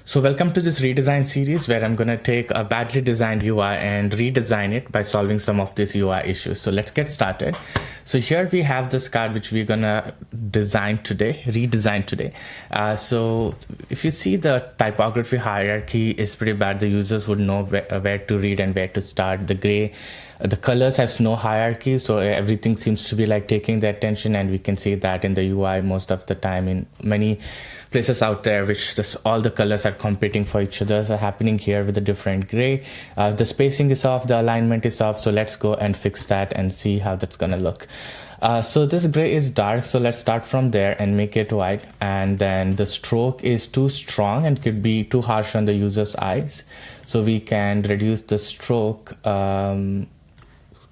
So welcome to this redesign series where I'm going to take a badly designed UI and redesign it by solving some of these UI issues. So let's get started. So here we have this card which we're going to redesign today. So if you see the typography hierarchy is pretty bad. The users would know where to read and where to start. The colors has no hierarchy, so everything seems to be like taking the attention, and we can see that in the UI most of the time in many places out there, which all the colors are competing for each other. So happening here with a different gray. The spacing is off, the alignment is off, so let's go and fix that and see how that's gonna look. So this gray is dark, so let's start from there and make it white. And then the stroke is too strong and could be too harsh on the user's eyes, so we can reduce the stroke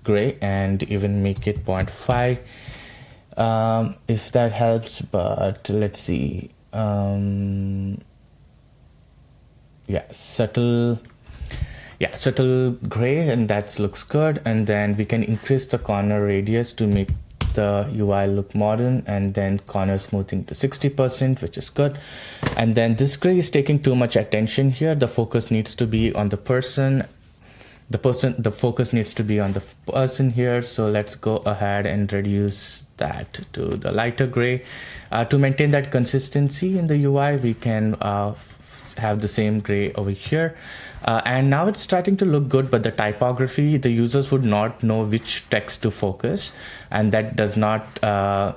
gray and even make it 0.5 if that helps. But let's see, subtle gray, and that looks good. And then we can increase the corner radius to make the UI look modern, and then corner smoothing to 60%, which is good. And then this gray is taking too much attention here. The focus needs to be on the person. The focus needs to be on the person here. So let's go ahead and reduce that to the lighter gray. To maintain that consistency in the UI, we can have the same gray over here. And now it's starting to look good, but the typography, the users would not know which text to focus, and that does not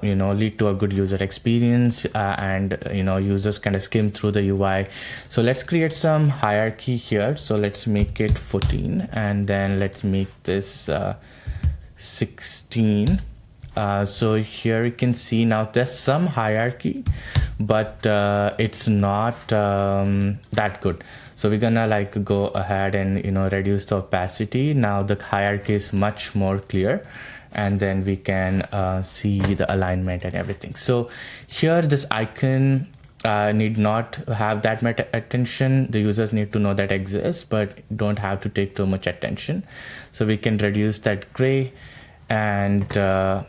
lead to a good user experience, and users kind of skim through the UI. So let's create some hierarchy here. So let's make it 14, and then let's make this 16. So here you can see now there's some hierarchy, but it's not that good. So we're gonna go ahead and reduce the opacity. Now the hierarchy is much more clear, and then we can see the alignment and everything. So here this icon need not have that much attention. The users need to know that exists, but don't have to take too much attention. So we can reduce that gray. And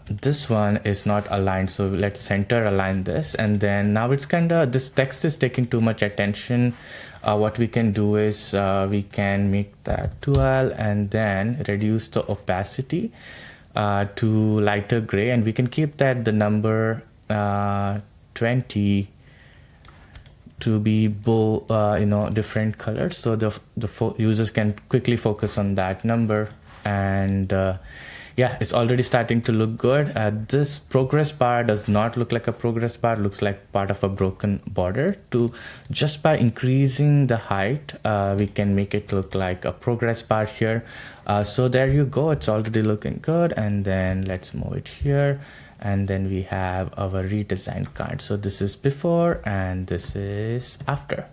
this one is not aligned, so let's center align this. And then now it's this text is taking too much attention. What we can do is we can make that 12 and then reduce the opacity to lighter gray, and we can keep that the number 20 to be both different colors, so the users can quickly focus on that number. And yeah, it's already starting to look good. This progress bar does not look like a progress bar, looks like part of a broken border. Just by increasing the height, we can make it look like a progress bar here. So there you go, it's already looking good. And then let's move it here, and then we have our redesigned card. So this is before and this is after.